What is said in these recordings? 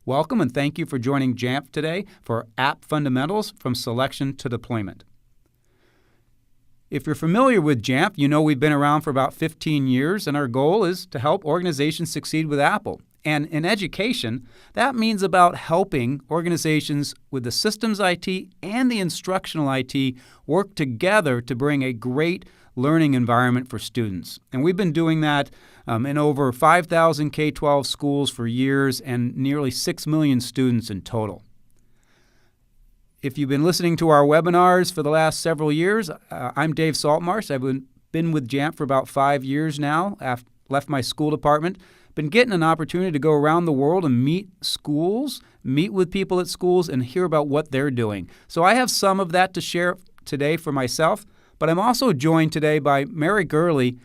Welcome and thank you for joining Jamf today for App Fundamentals from Selection to Deployment. If you're familiar with Jamf, you know we've been around for about 15 years, and our goal is to help organizations succeed with Apple. And in education, that means about helping organizations with the systems IT and the instructional IT work together to bring a great learning environment for students. And we've been doing that in over 5,000 K-12 schools for years and nearly 6 million students in total. If you've been listening to our webinars for the last several years, I'm Dave Saltmarsh. I've been with Jamf for about 5 years now. I've left my school department. Been getting an opportunity to go around the world and meet schools, meet with people at schools, and hear about what they're doing. So I have some of that to share today for myself, but I'm also joined today by Mary Gurley,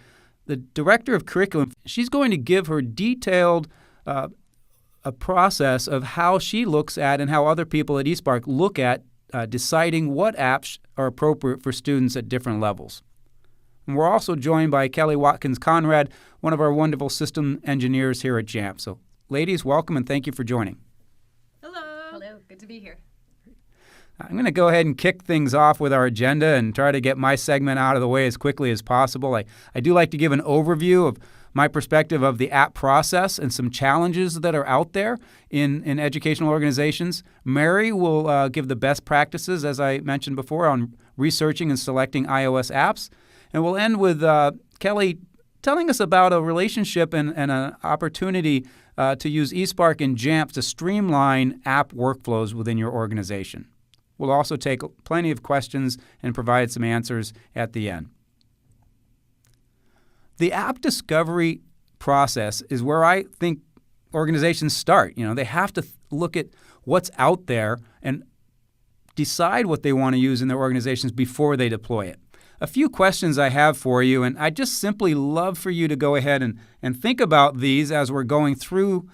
the Director of Curriculum. She's going to give her detailed a process of how she looks at and how other people at eSpark look at deciding what apps are appropriate for students at different levels. And we're also joined by Kelly Watkins-Conrad, one of our wonderful system engineers here at Jamf. So, ladies, welcome and thank you for joining. Hello. Hello. Good to be here. I'm going to go ahead and kick things off with our agenda and try to get my segment out of the way as quickly as possible. I do like to give an overview of my perspective of the app process and some challenges that are out there in educational organizations. Mary will give the best practices, as I mentioned before, on researching and selecting iOS apps. And we'll end with Kelly telling us about a relationship and an opportunity to use eSpark and Jamf to streamline app workflows within your organization. We'll also take plenty of questions and provide some answers at the end. The app discovery process is where I think organizations start. They have to look at what's out there and decide what they want to use in their organizations before they deploy it. A few questions I have for you, and I'd just simply love for you to go ahead and think about these as we're going through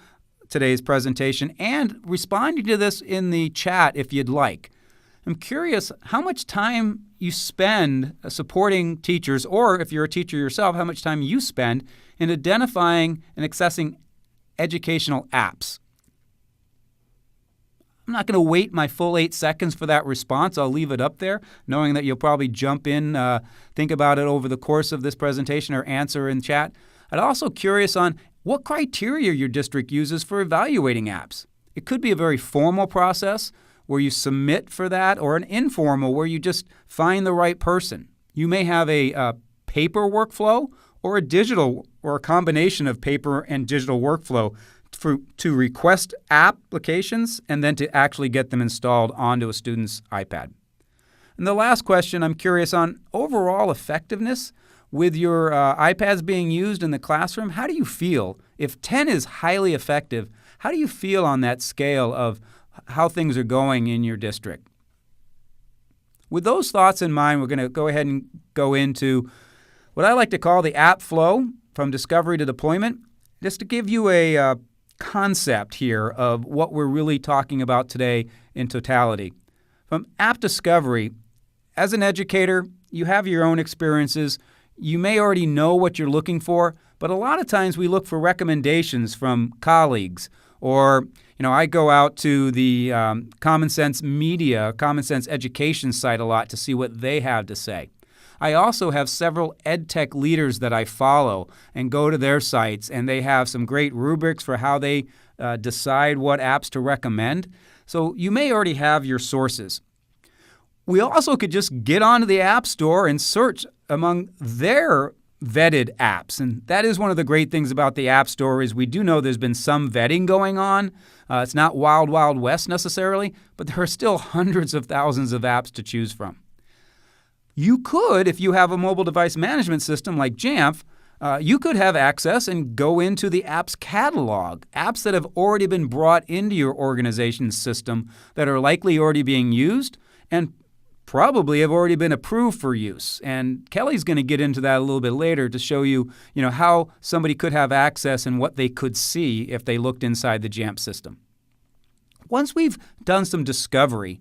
today's presentation and responding to this in the chat if you'd like. I'm curious how much time you spend supporting teachers, or if you're a teacher yourself, how much time you spend in identifying and accessing educational apps. I'm not going to wait my full 8 seconds for that response. I'll leave it up there, knowing that you'll probably jump in, think about it over the course of this presentation or answer in chat. I'm also curious on what criteria your district uses for evaluating apps. It could be a very formal process where you submit for that, or an informal where you just find the right person. You may have a paper workflow or a digital, or a combination of paper and digital workflow to request applications and then to actually get them installed onto a student's iPad. And the last question, I'm curious on overall effectiveness with your iPads being used in the classroom. How do you feel? If 10 is highly effective, how do you feel on that scale of how things are going in your district? With those thoughts in mind, we're going to go ahead and go into what I like to call the app flow from discovery to deployment, just to give you a concept here of what we're really talking about today in totality. From app discovery, as an educator, you have your own experiences. You may already know what you're looking for, but a lot of times we look for recommendations from colleagues, or I go out to the Common Sense Media, Common Sense Education site a lot to see what they have to say. I also have several EdTech leaders that I follow and go to their sites, and they have some great rubrics for how they decide what apps to recommend. So you may already have your sources. We also could just get onto the App Store and search among their vetted apps. And that is one of the great things about the App Store is we do know there's been some vetting going on. It's not wild, wild west necessarily, but there are still hundreds of thousands of apps to choose from. You could, if you have a mobile device management system like Jamf, you could have access and go into the apps catalog, apps that have already been brought into your organization's system that are likely already being used and probably have already been approved for use. And Kelly's going to get into that a little bit later to show you, how somebody could have access and what they could see if they looked inside the Jamf system. Once we've done some discovery,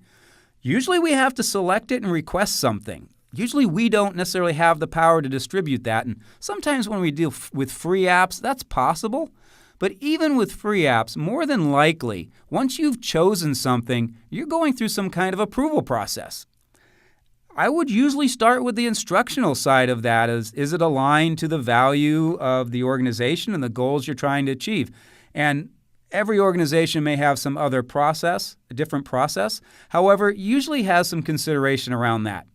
usually we have to select it and request something. Usually we don't necessarily have the power to distribute that, and sometimes when we deal with free apps, that's possible. But even with free apps, more than likely, once you've chosen something, you're going through some kind of approval process. I would usually start with the instructional side of that. Is it aligned to the value of the organization and the goals you're trying to achieve? And every organization may have some other process, a different process. However, it usually has some consideration around that.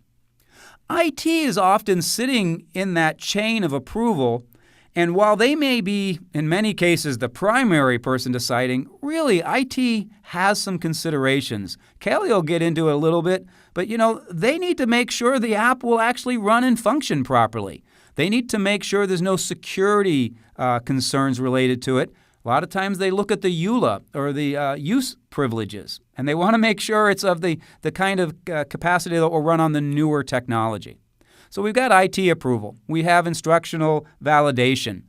IT is often sitting in that chain of approval, and while they may be, in many cases, the primary person deciding, really, IT has some considerations. Kelly will get into it a little bit, but they need to make sure the app will actually run and function properly. They need to make sure there's no security concerns related to it. A lot of times they look at the EULA or the use privileges, and they want to make sure it's of the kind of capacity that will run on the newer technology. So we've got IT approval. We have instructional validation.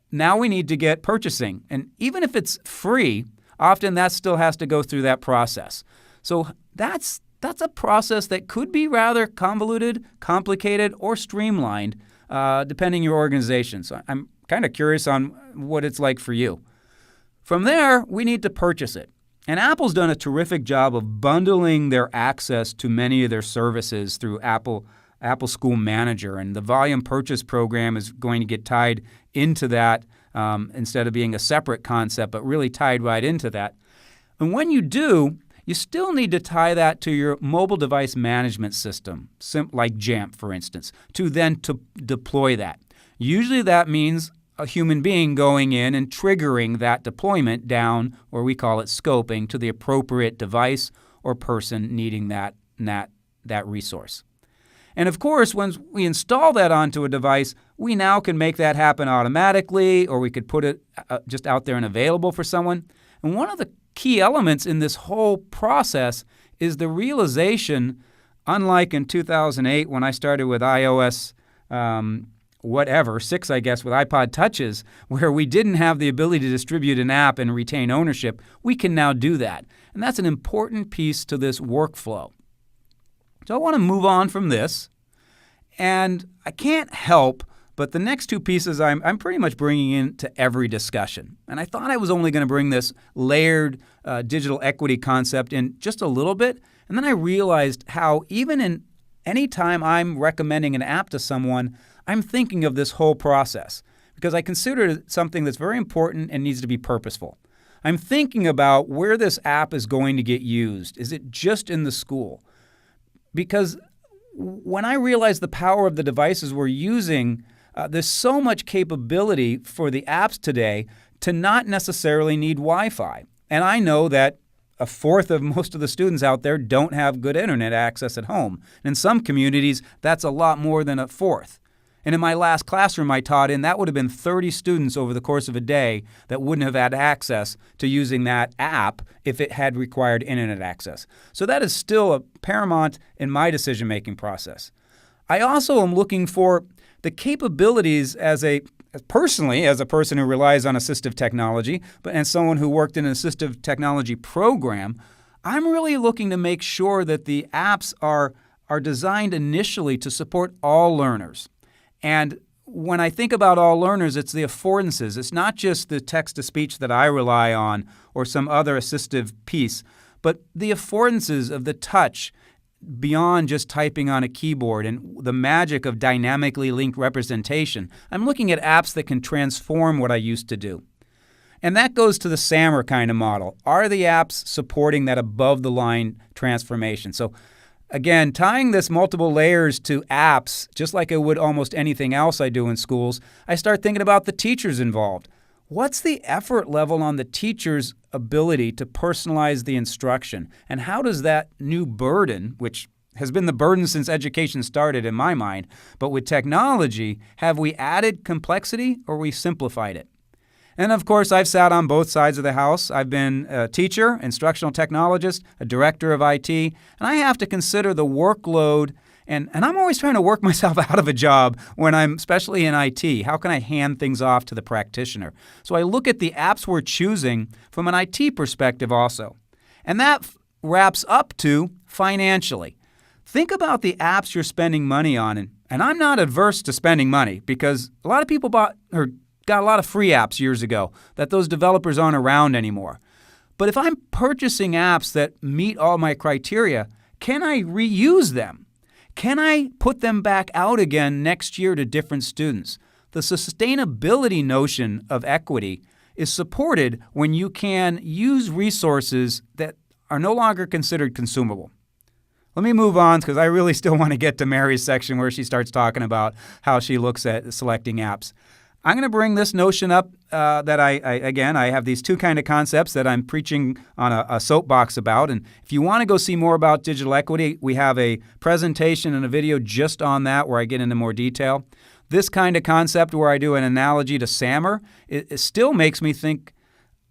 Now we need to get purchasing. And even if it's free, often that still has to go through that process. So that's a process that could be rather convoluted, complicated, or streamlined, depending on your organization. So I'm kind of curious on what it's like for you. From there, we need to purchase it. And Apple's done a terrific job of bundling their access to many of their services through Apple School Manager, and the volume purchase program is going to get tied into that instead of being a separate concept, but really tied right into that. And when you do, you still need to tie that to your mobile device management system, like Jamf, for instance, to then deploy that. Usually that means a human being going in and triggering that deployment down, or we call it scoping, to the appropriate device or person needing that resource. And of course, when we install that onto a device, we now can make that happen automatically, or we could put it just out there and available for someone. And one of the key elements in this whole process is the realization, unlike in 2008 when I started with iOS 6, I guess, with iPod Touches, where we didn't have the ability to distribute an app and retain ownership, we can now do that. And that's an important piece to this workflow. So I want to move on from this, and I can't help but the next two pieces I'm pretty much bringing into every discussion. And I thought I was only going to bring this layered digital equity concept in just a little bit, and then I realized how even in any time I'm recommending an app to someone, I'm thinking of this whole process because I consider it something that's very important and needs to be purposeful. I'm thinking about where this app is going to get used. Is it just in the school? Because when I realized the power of the devices we're using, there's so much capability for the apps today to not necessarily need Wi-Fi. And I know that a fourth of most of the students out there don't have good internet access at home. And in some communities, that's a lot more than a fourth. And in my last classroom I taught in, that would have been 30 students over the course of a day that wouldn't have had access to using that app if it had required internet access. So that is still a paramount in my decision-making process. I also am looking for the capabilities personally as a person who relies on assistive technology, but as someone who worked in an assistive technology program, I'm really looking to make sure that the apps are designed initially to support all learners. And when I think about all learners, it's the affordances. It's not just the text-to-speech that I rely on or some other assistive piece, but the affordances of the touch beyond just typing on a keyboard and the magic of dynamically linked representation. I'm looking at apps that can transform what I used to do. And that goes to the SAMR kind of model. Are the apps supporting that above-the-line transformation? So again, tying this multiple layers to apps, just like I would almost anything else I do in schools, I start thinking about the teachers involved. What's the effort level on the teacher's ability to personalize the instruction? And how does that new burden, which has been the burden since education started in my mind, but with technology, have we added complexity or we simplified it? And of course, I've sat on both sides of the house. I've been a teacher, instructional technologist, a director of IT, and I have to consider the workload, and I'm always trying to work myself out of a job when I'm especially in IT. How can I hand things off to the practitioner? So I look at the apps we're choosing from an IT perspective also. And that wraps up to financially. Think about the apps you're spending money on, and I'm not adverse to spending money because a lot of people got a lot of free apps years ago, that those developers aren't around anymore. But if I'm purchasing apps that meet all my criteria, can I reuse them? Can I put them back out again next year to different students? The sustainability notion of equity is supported when you can use resources that are no longer considered consumable. Let me move on because I really still want to get to Mary's section where she starts talking about how she looks at selecting apps. I'm going to bring this notion up that I have these two kind of concepts that I'm preaching on a soapbox about. And if you want to go see more about digital equity, we have a presentation and a video just on that where I get into more detail. This kind of concept where I do an analogy to SAMR, it still makes me think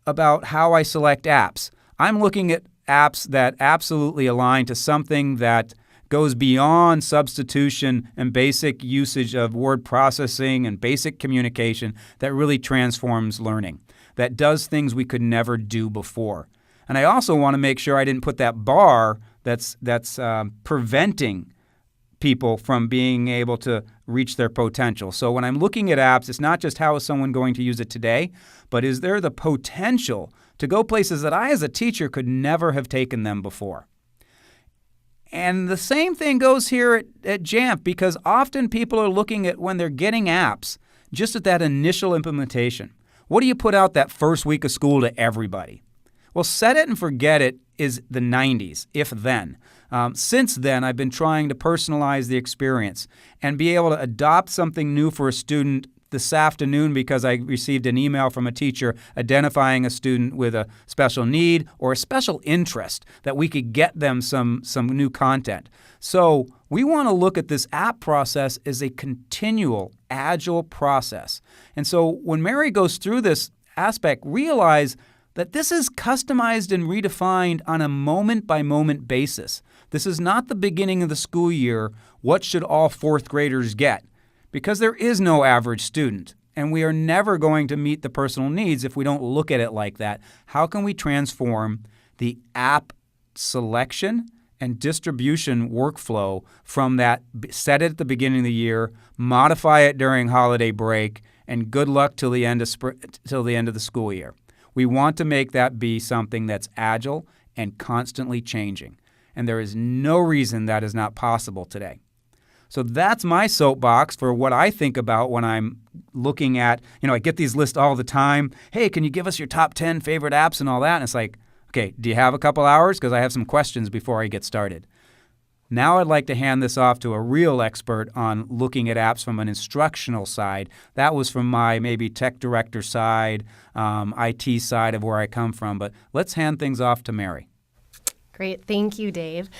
about how I select apps. I'm looking at apps that absolutely align to something that goes beyond substitution and basic usage of word processing and basic communication that really transforms learning, that does things we could never do before. And I also want to make sure I didn't put that bar that's preventing people from being able to reach their potential. So when I'm looking at apps, it's not just how is someone going to use it today, but is there the potential to go places that I as a teacher could never have taken them before. And the same thing goes here at Jamf, because often people are looking at when they're getting apps just at that initial implementation. What do you put out that first week of school to everybody? Well, set it and forget it is the 90s, if then. Since then, I've been trying to personalize the experience and be able to adopt something new for a student this afternoon because I received an email from a teacher identifying a student with a special need or a special interest that we could get them some new content. So we want to look at this app process as a continual, agile process. And so when Mary goes through this aspect, realize that this is customized and redefined on a moment-by-moment basis. This is not the beginning of the school year, what should all fourth graders get? Because there is no average student, and we are never going to meet the personal needs if we don't look at it like that. How can we transform the app selection and distribution workflow from that set it at the beginning of the year, modify it during holiday break, and good luck till the end of the school year? We want to make that be something that's agile and constantly changing. And there is no reason that is not possible today. So that's my soapbox for what I think about when I'm looking at, I get these lists all the time. Hey, can you give us your top 10 favorite apps and all that? And it's like, okay, do you have a couple hours? Because I have some questions before I get started. Now I'd like to hand this off to a real expert on looking at apps from an instructional side. That was from my maybe tech director side, IT side of where I come from. But let's hand things off to Mary. Great. Thank you, Dave.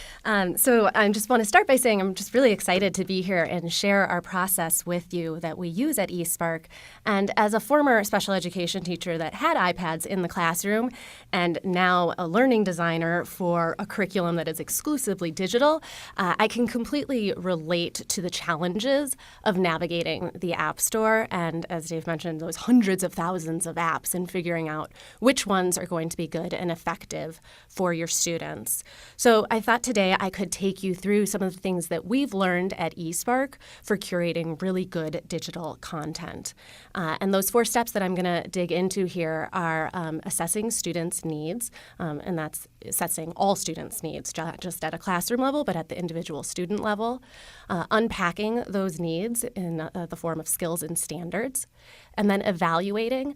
So I just want to start by saying I'm just really excited to be here and share our process with you that we use at eSpark. And as a former special education teacher that had iPads in the classroom and now a learning designer for a curriculum that is exclusively digital, I can completely relate to the challenges of navigating the App Store and, as Dave mentioned, those hundreds of thousands of apps and figuring out which ones are going to be good and effective for your students. So I thought today I could take you through some of the things that we've learned at eSpark for curating really good digital content. And those 4 steps that I'm going to dig into here are assessing students' needs, and that's assessing all students' needs, not just at a classroom level, but at the individual student level, unpacking those needs in the form of skills and standards, and then evaluating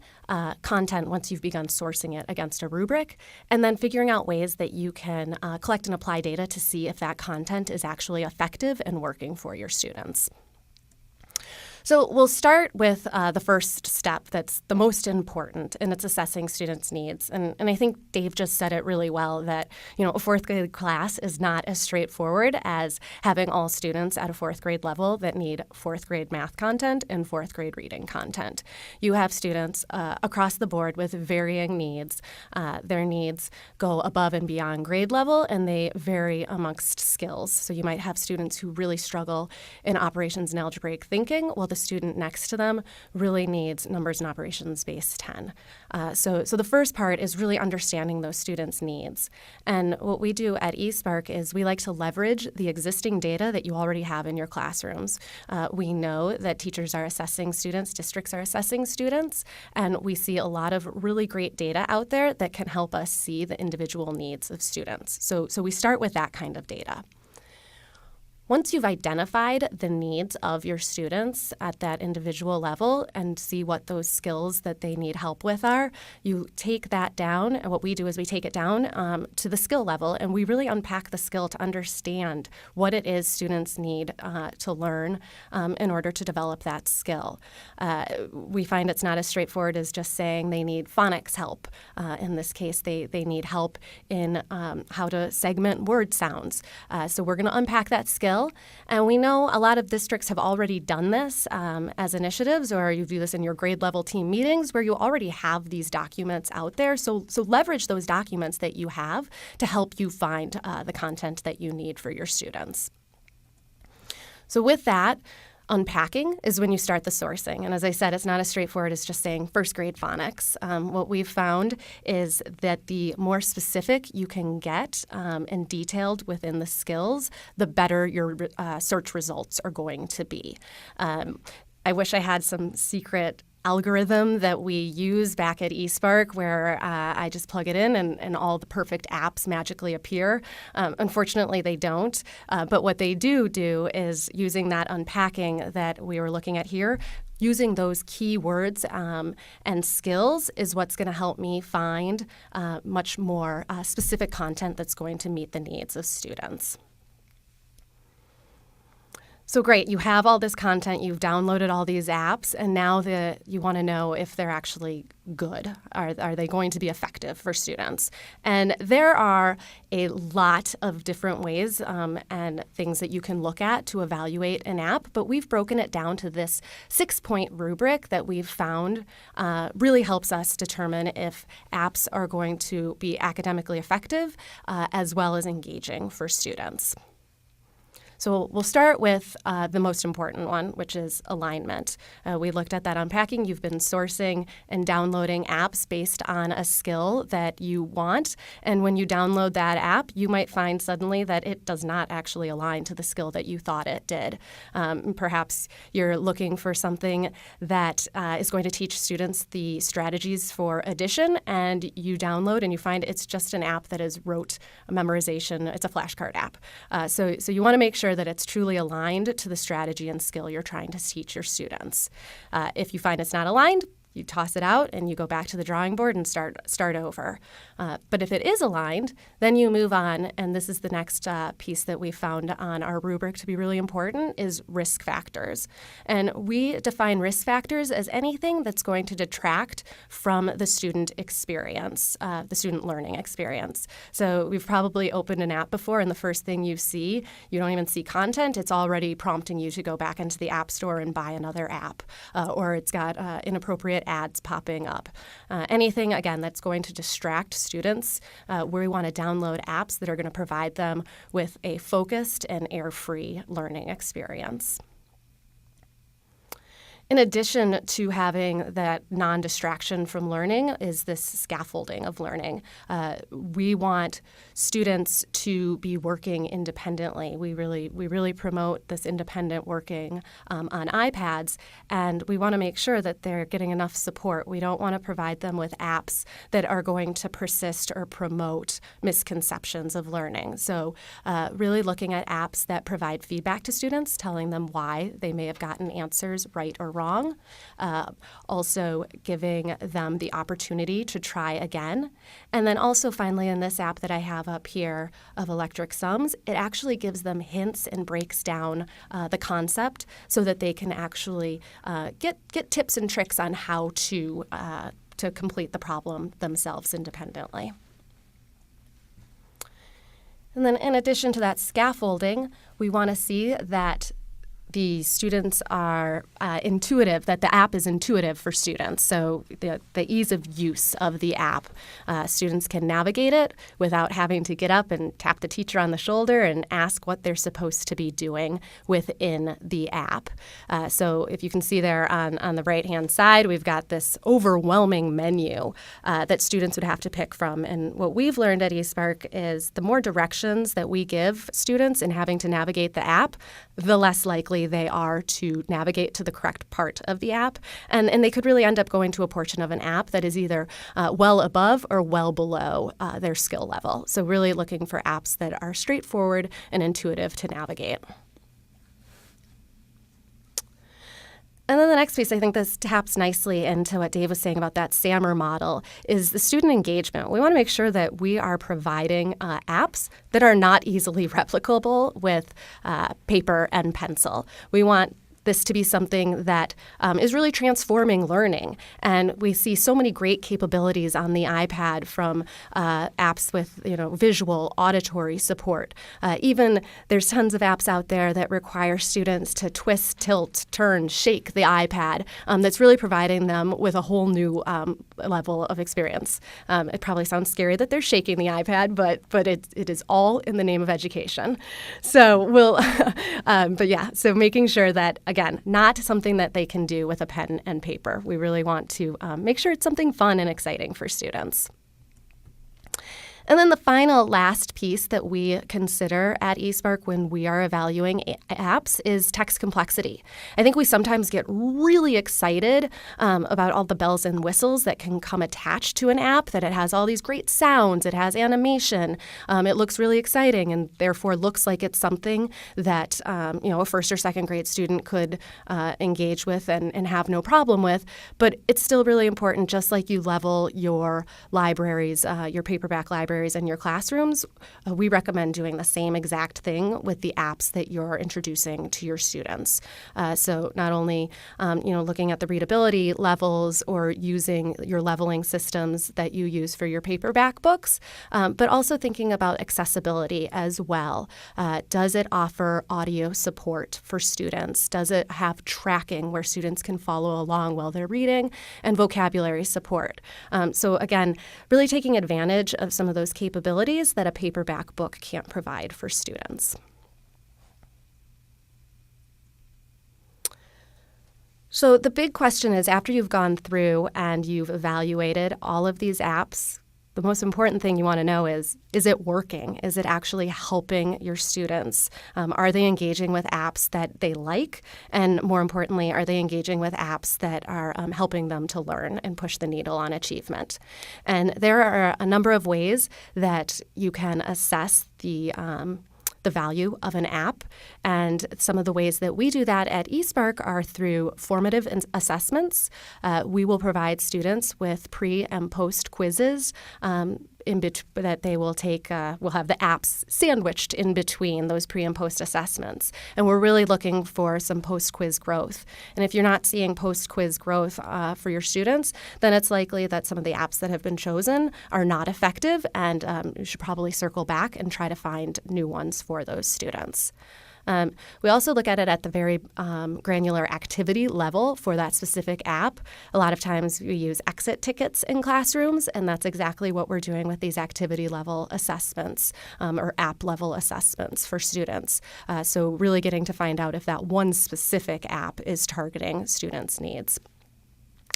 content once you've begun sourcing it against a rubric, and then figuring out ways that you can collect and apply data to see if that content is actually effective and working for your students. So we'll start with the first step that's the most important, and it's assessing students' needs. And I think Dave just said it really well that, a 4th grade class is not as straightforward as having all students at a 4th grade level that need 4th grade math content and 4th grade reading content. You have students across the board with varying needs. Their needs go above and beyond grade level, and they vary amongst skills. So you might have students who really struggle in operations and algebraic thinking, while the the student next to them really needs numbers and operations base 10. So the first part is really understanding those students' needs. And what we do at eSpark is we like to leverage the existing data that you already have in your classrooms. We know that teachers are assessing students, districts are assessing students, and we see a lot of really great data out there that can help us see the individual needs of students. So we start with that kind of data. Once you've identified the needs of your students at that individual level and see what those skills that they need help with are, you take that down, and what we do is we take it down to the skill level, and we really unpack the skill to understand what it is students need to learn in order to develop that skill. We find it's not as straightforward as just saying they need phonics help. In this case, they need help in how to segment word sounds. So we're going to unpack that skill. And we know a lot of districts have already done this as initiatives, or you do this in your grade level team meetings where you already have these documents out there. So leverage those documents that you have to help you find the content that you need for your students. So with that, unpacking is when you start the sourcing. And as I said, it's not as straightforward as just saying first grade phonics. What we've found is that the more specific you can get and detailed within the skills, the better your search results are going to be. I wish I had some secret algorithm that we use back at eSpark where I just plug it in and all the perfect apps magically appear. Unfortunately, they don't. But what they do is using that unpacking that we were looking at here, using those keywords and skills is what's going to help me find much more specific content that's going to meet the needs of students. So great, you have all this content, you've downloaded all these apps, and now you want to know if they're actually good. Are they going to be effective for students? And there are a lot of different ways and things that you can look at to evaluate an app, but we've broken it down to this 6-point rubric that we've found really helps us determine if apps are going to be academically effective as well as engaging for students. So we'll start with the most important one, which is alignment. We looked at that unpacking. You've been sourcing and downloading apps based on a skill that you want. And when you download that app, you might find suddenly that it does not actually align to the skill that you thought it did. Perhaps you're looking for something that is going to teach students the strategies for addition, and you download and you find it's just an app that is rote memorization. It's a flashcard app. So you want to make sure that it's truly aligned to the strategy and skill you're trying to teach your students. If you find it's not aligned, you toss it out and you go back to the drawing board and start over. But if it is aligned, then you move on, and this is the next piece that we found on our rubric to be really important is risk factors. And we define risk factors as anything that's going to detract from the student experience, the student learning experience. So we've probably opened an app before, and the first thing you see, you don't even see content, it's already prompting you to go back into the App Store and buy another app, or it's got inappropriate ads popping up. Anything, again, that's going to distract students, we want to download apps that are going to provide them with a focused and error-free learning experience. In addition to having that non-distraction from learning is this scaffolding of learning. We want students to be working independently. We really promote this independent working on iPads, and we want to make sure that they're getting enough support. We don't want to provide them with apps that are going to persist or promote misconceptions of learning. So really looking at apps that provide feedback to students, telling them why they may have gotten answers right or wrong. Also giving them the opportunity to try again. And then also finally in this app that I have up here of Electric Sums, it actually gives them hints and breaks down the concept so that they can actually get tips and tricks on how to complete the problem themselves independently. And then in addition to that scaffolding, we want to see that the students are intuitive, that the app is intuitive for students. So the ease of use of the app. Students can navigate it without having to get up and tap the teacher on the shoulder and ask what they're supposed to be doing within the app. So if you can see there on the right-hand side, we've got this overwhelming menu that students would have to pick from. And what we've learned at eSpark is the more directions that we give students in having to navigate the app, the less likely they are to navigate to the correct part of the app. And they could really end up going to a portion of an app that is either well above or well below their skill level. So really looking for apps that are straightforward and intuitive to navigate. And then the next piece, I think this taps nicely into what Dave was saying about that SAMR model, is the student engagement. We want to make sure that we are providing apps that are not easily replicable with paper and pencil. We want this to be something that is really transforming learning. And we see so many great capabilities on the iPad from apps with visual, auditory support. Even there's tons of apps out there that require students to twist, tilt, turn, shake the iPad. That's really providing them with a whole new level of experience. It probably sounds scary that they're shaking the iPad, but it is all in the name of education. So so making sure that, again, not something that they can do with a pen and paper. We really want to make sure it's something fun and exciting for students. And then the last piece that we consider at eSpark when we are evaluating apps is text complexity. I think we sometimes get really excited about all the bells and whistles that can come attached to an app, that it has all these great sounds, it has animation, it looks really exciting, and therefore looks like it's something that a first or second grade student could engage with and have no problem with. But it's still really important, just like you level your libraries, your paperback libraries, and your classrooms, we recommend doing the same exact thing with the apps that you're introducing to your students. So not only looking at the readability levels or using your leveling systems that you use for your paperback books, but also thinking about accessibility as well. Does it offer audio support for students? Does it have tracking where students can follow along while they're reading, and vocabulary support? So again, really taking advantage of some of those capabilities that a paperback book can't provide for students. So the big question is, after you've gone through and you've evaluated all of these apps, the most important thing you want to know is it working? Is it actually helping your students? Are they engaging with apps that they like? And more importantly, are they engaging with apps that are helping them to learn and push the needle on achievement? And there are a number of ways that you can assess the value of an app. And some of the ways that we do that at eSpark are through formative assessments. We will provide students with pre and post quizzes that they will take. We'll have the apps sandwiched in between those pre and post assessments. And we're really looking for some post-quiz growth. And if you're not seeing post-quiz growth for your students, then it's likely that some of the apps that have been chosen are not effective, and you should probably circle back and try to find new ones for those students. We also look at it at the very granular activity level for that specific app. A lot of times we use exit tickets in classrooms, and that's exactly what we're doing with these activity level assessments or app level assessments for students. So really getting to find out if that one specific app is targeting students' needs.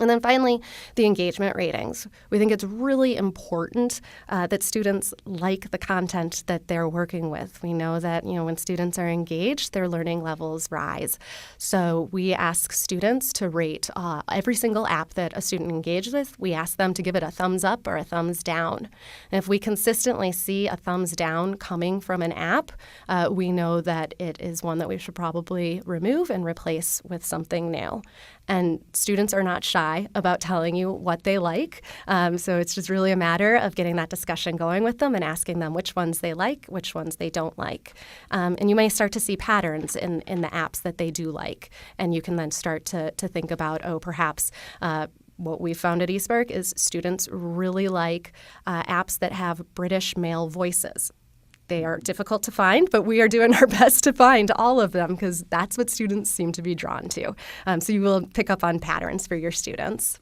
And then finally, the engagement ratings. We think it's really important that students like the content that they're working with. We know that when students are engaged, their learning levels rise. So we ask students to rate every single app that a student engaged with. We ask them to give it a thumbs up or a thumbs down. And if we consistently see a thumbs down coming from an app, we know that it is one that we should probably remove and replace with something new. And students are not shy about telling you what they like. So it's just really a matter of getting that discussion going with them and asking them which ones they like, which ones they don't like. And you may start to see patterns in the apps that they do like. And you can then start to think about, perhaps what we've found at eSpark is students really like apps that have British male voices. They are difficult to find, but we are doing our best to find all of them because that's what students seem to be drawn to. So you will pick up on patterns for your students.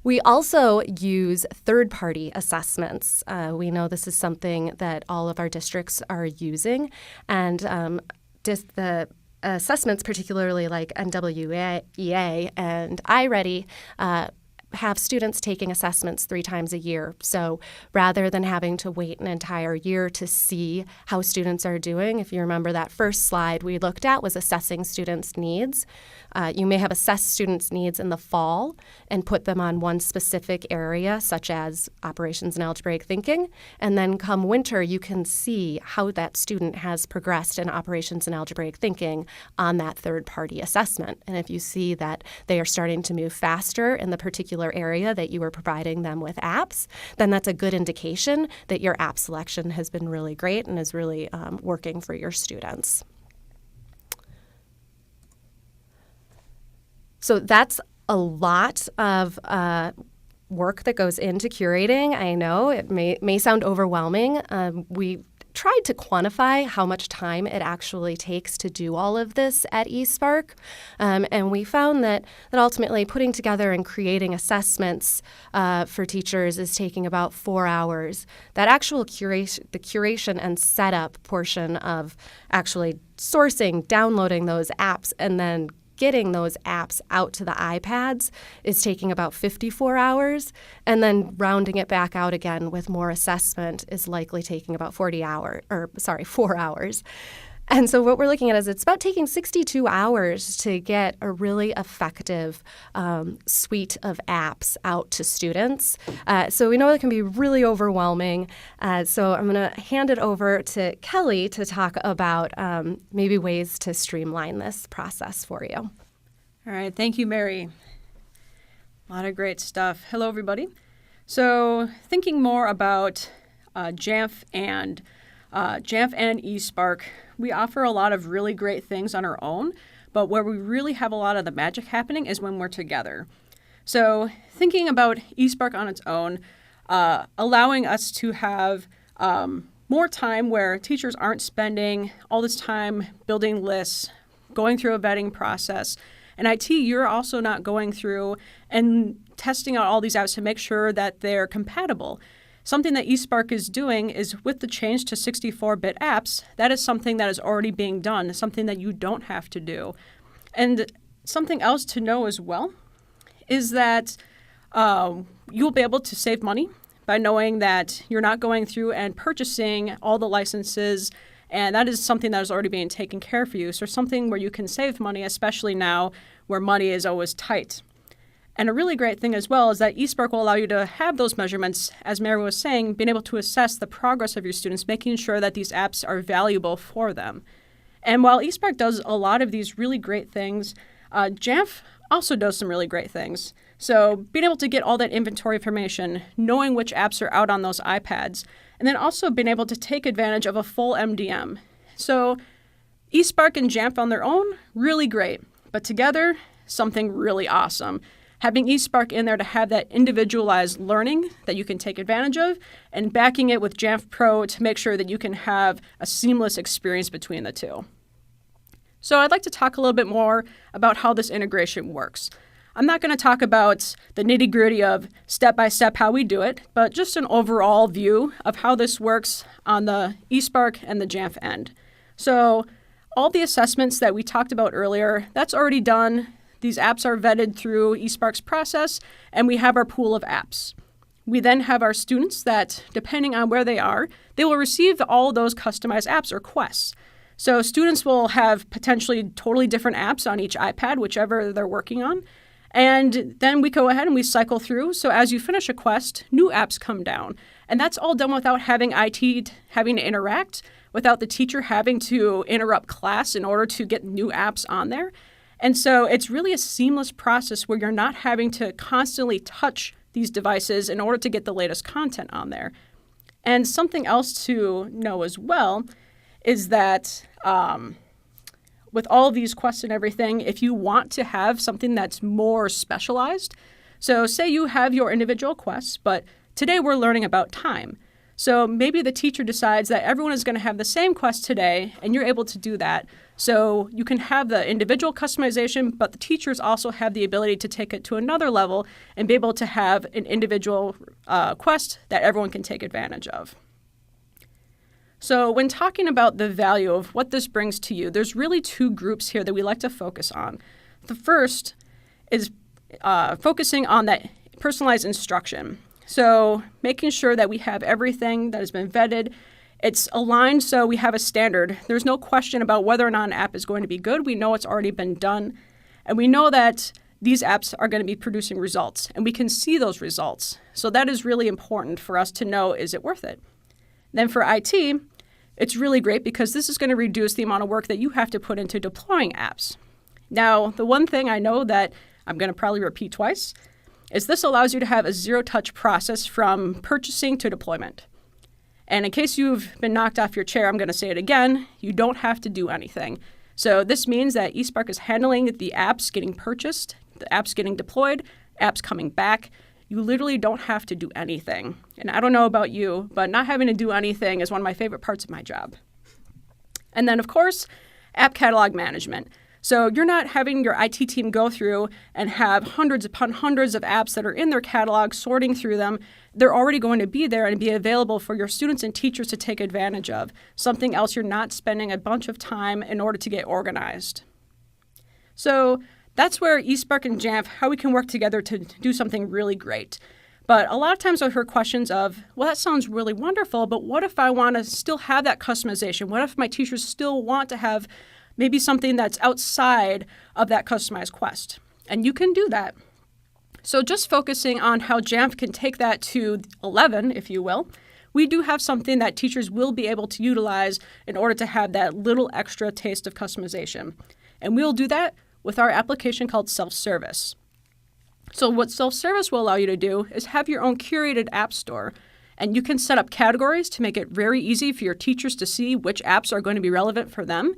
We also use third-party assessments. We know this is something that all of our districts are using, and the assessments, particularly like NWEA and iReady, have students taking assessments 3 times a year. So rather than having to wait an entire year to see how students are doing, if you remember that first slide we looked at was assessing students' needs. You may have assessed students' needs in the fall and put them on one specific area, such as operations and algebraic thinking. And then come winter, you can see how that student has progressed in operations and algebraic thinking on that third-party assessment. And if you see that they are starting to move faster in the particular area that you were providing them with apps, then that's a good indication that your app selection has been really great and is really working for your students. So that's a lot of work that goes into curating. I know it may sound overwhelming. We tried to quantify how much time it actually takes to do all of this at eSpark, and we found that ultimately putting together and creating assessments for teachers is taking about 4 hours. That actual curation and setup portion of actually sourcing, downloading those apps, and then getting those apps out to the iPads is taking about 54 hours, and then rounding it back out again with more assessment is likely taking about 4 hours. And so what we're looking at is it's about taking 62 hours to get a really effective suite of apps out to students. So we know it can be really overwhelming. So I'm going to hand it over to Kelly to talk about maybe ways to streamline this process for you. All right. Thank you, Mary. A lot of great stuff. Hello, everybody. So thinking more about Jamf and eSpark, we offer a lot of really great things on our own, but where we really have a lot of the magic happening is when we're together. So thinking about eSpark on its own, allowing us to have more time where teachers aren't spending all this time building lists, going through a vetting process. And IT, you're also not going through and testing out all these apps to make sure that they're compatible. Something that eSpark is doing is with the change to 64-bit apps, that is something that is already being done, something that you don't have to do. And something else to know as well is that you'll be able to save money by knowing that you're not going through and purchasing all the licenses, and that is something that is already being taken care of for you. So something where you can save money, especially now where money is always tight. And a really great thing as well is that eSpark will allow you to have those measurements, as Mary was saying, being able to assess the progress of your students, making sure that these apps are valuable for them. And while eSpark does a lot of these really great things, Jamf also does some really great things. So being able to get all that inventory information, knowing which apps are out on those iPads, and then also being able to take advantage of a full MDM. So eSpark and Jamf on their own, really great. But together, something really awesome. Having eSpark in there to have that individualized learning that you can take advantage of, and backing it with Jamf Pro to make sure that you can have a seamless experience between the two. So I'd like to talk a little bit more about how this integration works. I'm not going to talk about the nitty-gritty of step-by-step how we do it, but just an overall view of how this works on the eSpark and the Jamf end. So all the assessments that we talked about earlier, that's already done. These apps are vetted through eSpark's process, and we have our pool of apps. We then have our students that, depending on where they are, they will receive all those customized apps or quests. So students will have potentially totally different apps on each iPad, whichever they're working on. And then we go ahead and we cycle through. So as you finish a quest, new apps come down. And that's all done without having IT having to interact, without the teacher having to interrupt class in order to get new apps on there. And so it's really a seamless process where you're not having to constantly touch these devices in order to get the latest content on there. And something else to know as well is that with all of these quests and everything, if you want to have something that's more specialized, so say you have your individual quests, but today we're learning about time. So maybe the teacher decides that everyone is going to have the same quest today, and you're able to do that. So you can have the individual customization, but the teachers also have the ability to take it to another level and be able to have an individual quest that everyone can take advantage of. So when talking about the value of what this brings to you, there's really two groups here that we like to focus on. The first is focusing on that personalized instruction. So making sure that we have everything that has been vetted. It's aligned so we have a standard. There's no question about whether or not an app is going to be good. We know it's already been done. And we know that these apps are going to be producing results. And we can see those results. So that is really important for us to know, is it worth it? Then for IT, it's really great because this is going to reduce the amount of work that you have to put into deploying apps. Now, the one thing I know that I'm going to probably repeat twice is this allows you to have a zero-touch process from purchasing to deployment. And in case you've been knocked off your chair, I'm going to say it again, you don't have to do anything. So this means that eSpark is handling the apps getting purchased, the apps getting deployed, apps coming back. You literally don't have to do anything. And I don't know about you, but not having to do anything is one of my favorite parts of my job. And then, of course, app catalog management. So you're not having your IT team go through and have hundreds upon hundreds of apps that are in their catalog, sorting through them. They're already going to be there and be available for your students and teachers to take advantage of. Something else you're not spending a bunch of time in order to get organized. So that's where eSpark and Jamf, how we can work together to do something really great. But a lot of times I've heard questions of, well, that sounds really wonderful, but what if I want to still have that customization? What if my teachers still want to have maybe something that's outside of that customized quest? And you can do that. So just focusing on how Jamf can take that to 11, if you will, we do have something that teachers will be able to utilize in order to have that little extra taste of customization. And we'll do that with our application called Self-Service. So what Self-Service will allow you to do is have your own curated app store. And you can set up categories to make it very easy for your teachers to see which apps are going to be relevant for them.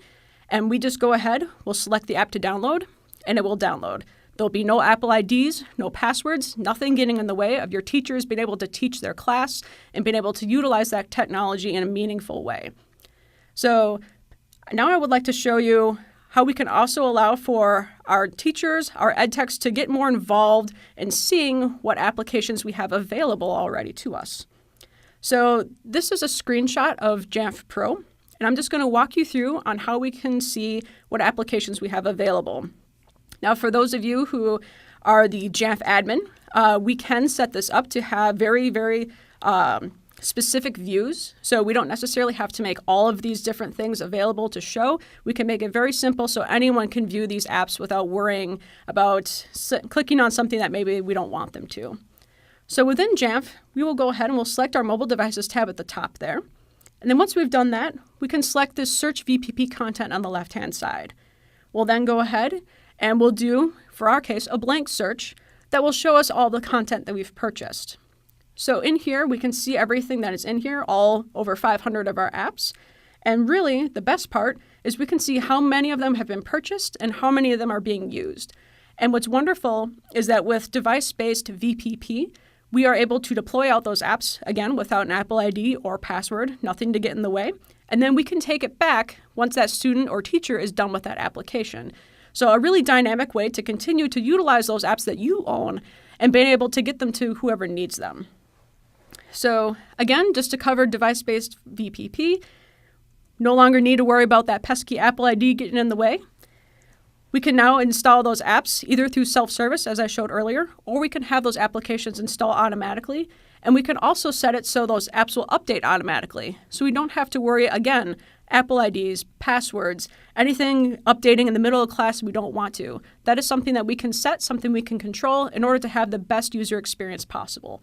And we just go ahead, we'll select the app to download, and it will download. There'll be no Apple IDs, no passwords, nothing getting in the way of your teachers being able to teach their class and being able to utilize that technology in a meaningful way. So now I would like to show you how we can also allow for our teachers, our ed techs to get more involved in seeing what applications we have available already to us. So this is a screenshot of Jamf Pro, and I'm just going to walk you through on how we can see what applications we have available. Now, for those of you who are the Jamf admin, we can set this up to have very, very specific views. So we don't necessarily have to make all of these different things available to show. We can make it very simple so anyone can view these apps without worrying about clicking on something that maybe we don't want them to. So within Jamf, we will go ahead and we'll select our mobile devices tab at the top there. And then once we've done that, we can select this search VPP content on the left-hand side. We'll then go ahead and we'll do, for our case, a blank search that will show us all the content that we've purchased. So in here, we can see everything that is in here, all over 500 of our apps. And really, the best part is we can see how many of them have been purchased and how many of them are being used. And what's wonderful is that with device-based VPP, we are able to deploy out those apps, again, without an Apple ID or password, nothing to get in the way. And then we can take it back once that student or teacher is done with that application. So a really dynamic way to continue to utilize those apps that you own and being able to get them to whoever needs them. So again, just to cover device-based VPP, no longer need to worry about that pesky Apple ID getting in the way. We can now install those apps either through self-service, as I showed earlier, or we can have those applications install automatically. And we can also set it so those apps will update automatically. So we don't have to worry, again, Apple IDs, passwords, anything updating in the middle of class we don't want to. That is something that we can set, something we can control in order to have the best user experience possible.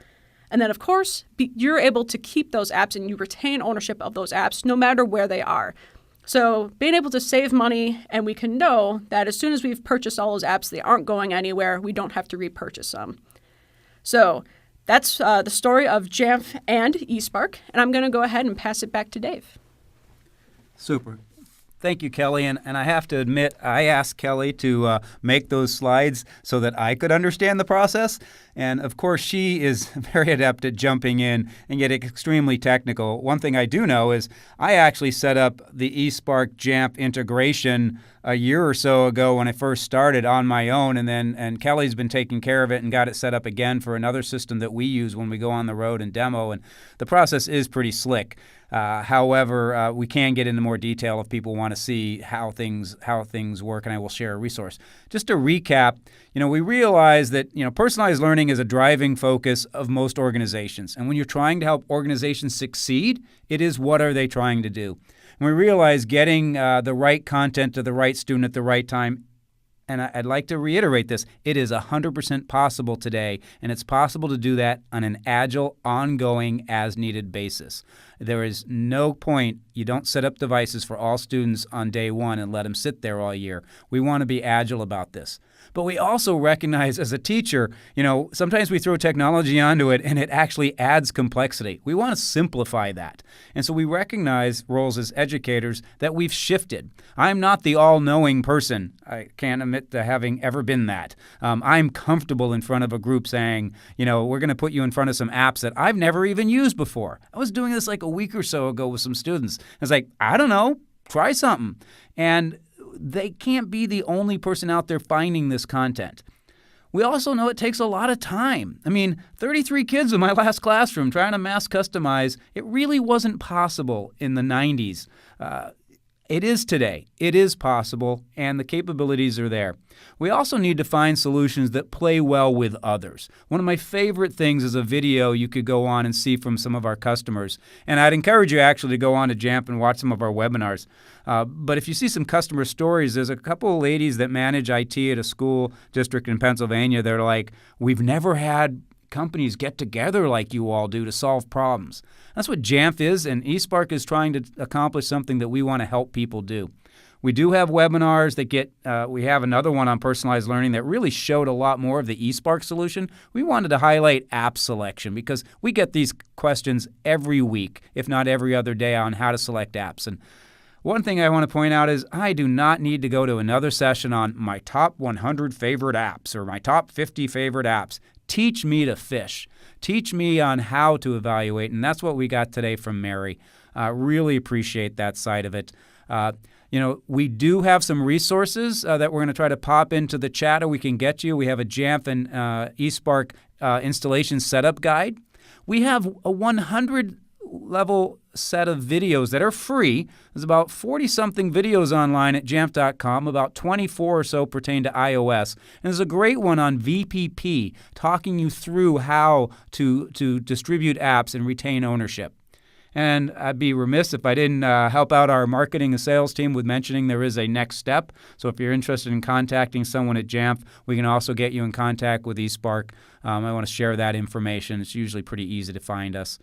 And then, of course, you're able to keep those apps and you retain ownership of those apps no matter where they are. So being able to save money, and we can know that as soon as we've purchased all those apps, they aren't going anywhere. We don't have to repurchase them. So that's the story of Jamf and eSpark. And I'm going to go ahead and pass it back to Dave. Super. Thank you, Kelly. And I have to admit, I asked Kelly to make those slides so that I could understand the process. And of course, she is very adept at jumping in and getting extremely technical. One thing I do know is I actually set up the eSpark Jamf integration a year or so ago when I first started on my own. And Kelly's been taking care of it and got it set up again for another system that we use when we go on the road and demo. And the process is pretty slick. However, we can get into more detail if people want to see how things work, and I will share a resource. Just to recap, we realize that personalized learning is a driving focus of most organizations, and when you're trying to help organizations succeed, it is what are they trying to do. And we realize getting the right content to the right student at the right time. And I'd like to reiterate this. It is 100% possible today, and it's possible to do that on an agile, ongoing, as-needed basis. There is no point you don't set up devices for all students on day one and let them sit there all year. We want to be agile about this. But we also recognize as a teacher, sometimes we throw technology onto it and it actually adds complexity. We want to simplify that. And so we recognize roles as educators that we've shifted. I'm not the all-knowing person. I can't admit to having ever been that. I'm comfortable in front of a group saying, we're going to put you in front of some apps that I've never even used before. I was doing this like a week or so ago with some students. I was like, I don't know, try something. And they can't be the only person out there finding this content. We also know it takes a lot of time. 33 kids in my last classroom trying to mass customize, it really wasn't possible in the 90s. It is today. It is possible, and the capabilities are there. We also need to find solutions that play well with others. One of my favorite things is a video you could go on and see from some of our customers. And I'd encourage you actually to go on to Jamf and watch some of our webinars. But if you see some customer stories, there's a couple of ladies that manage IT at a school district in Pennsylvania. They're like, we've never had companies get together like you all do to solve problems. That's what Jamf is, and eSpark is trying to accomplish something that we want to help people do. We do have webinars that we have another one on personalized learning that really showed a lot more of the eSpark solution. We wanted to highlight app selection because we get these questions every week, if not every other day, on how to select apps. And one thing I want to point out is I do not need to go to another session on my top 100 favorite apps or my top 50 favorite apps. Teach me to fish. Teach me on how to evaluate, and that's what we got today from Mary. Really appreciate that side of it. We do have some resources that we're going to try to pop into the chat, or we can get you. We have a Jamf and eSpark installation setup guide. We have a 100-level set of videos that are free. There's about 40-something videos online at jamf.com. About 24 or so pertain to iOS. And there's a great one on VPP talking you through how to distribute apps and retain ownership. And I'd be remiss if I didn't help out our marketing and sales team with mentioning there is a next step. So if you're interested in contacting someone at Jamf, we can also get you in contact with eSpark. I want to share that information. It's usually pretty easy to find us.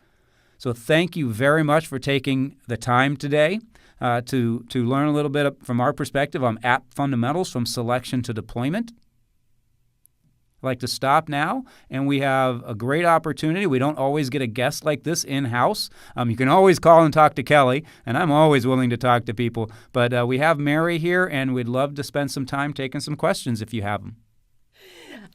So thank you very much for taking the time today to learn a little bit from our perspective on app fundamentals from selection to deployment. I'd like to stop now, and we have a great opportunity. We don't always get a guest like this in-house. You can always call and talk to Kelly, and I'm always willing to talk to people. But we have Mary here, and we'd love to spend some time taking some questions if you have them.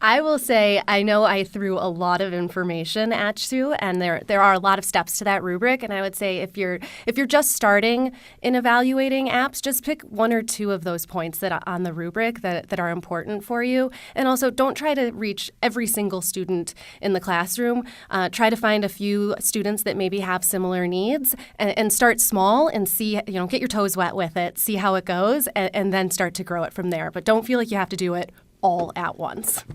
I will say I know I threw a lot of information at you, and there are a lot of steps to that rubric. And I would say if you're just starting in evaluating apps, just pick one or two of those points that are on the rubric that are important for you. And also, don't try to reach every single student in the classroom. Try to find a few students that maybe have similar needs, and start small and see, get your toes wet with it, see how it goes, and then start to grow it from there. But don't feel like you have to do it all at once.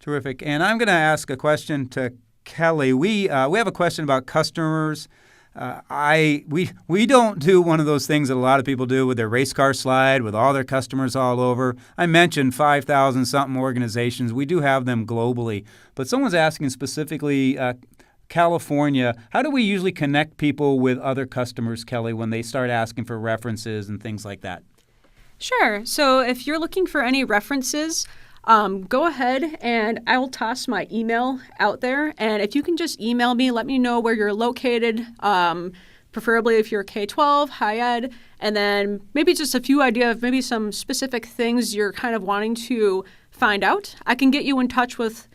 Terrific. And I'm going to ask a question to Kelly. We have a question about customers. We don't do one of those things that a lot of people do with their race car slide with all their customers all over. I mentioned 5,000-something organizations. We do have them globally. But someone's asking specifically California, how do we usually connect people with other customers, Kelly, when they start asking for references and things like that? Sure. So if you're looking for any references, go ahead and I will toss my email out there. And if you can just email me, let me know where you're located, preferably if you're K-12, high ed, and then maybe just a few ideas of maybe some specific things you're kind of wanting to find out. I can get you in touch with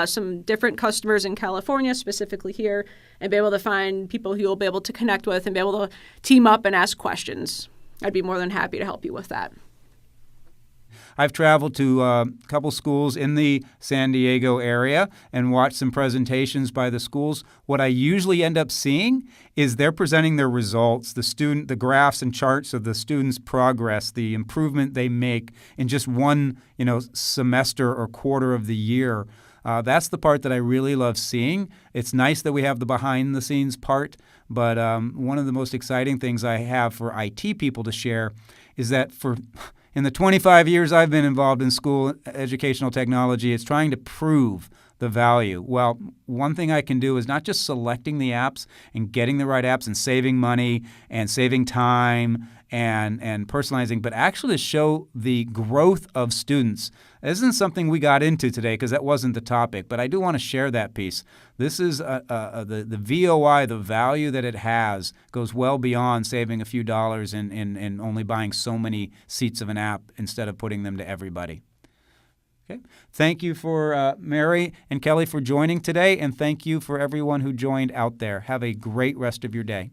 some different customers in California, specifically here, and be able to find people who you'll be able to connect with and be able to team up and ask questions. I'd be more than happy to help you with that. I've traveled to a couple schools in the San Diego area and watched some presentations by the schools. What I usually end up seeing is they're presenting their results, the graphs and charts of the students' progress, the improvement they make in just one, semester or quarter of the year. That's the part that I really love seeing. It's nice that we have the behind-the-scenes part, but one of the most exciting things I have for IT people to share is that in the 25 years I've been involved in school educational technology, it's trying to prove the value. Well, one thing I can do is not just selecting the apps and getting the right apps and saving money and saving time and personalizing, but actually to show the growth of students. This isn't something we got into today because that wasn't the topic, but I do want to share that piece. This is the VOI, the value that it has, goes well beyond saving a few dollars and only buying so many seats of an app instead of putting them to everybody. Okay. Thank you for Mary and Kelly for joining today, and thank you for everyone who joined out there. Have a great rest of your day.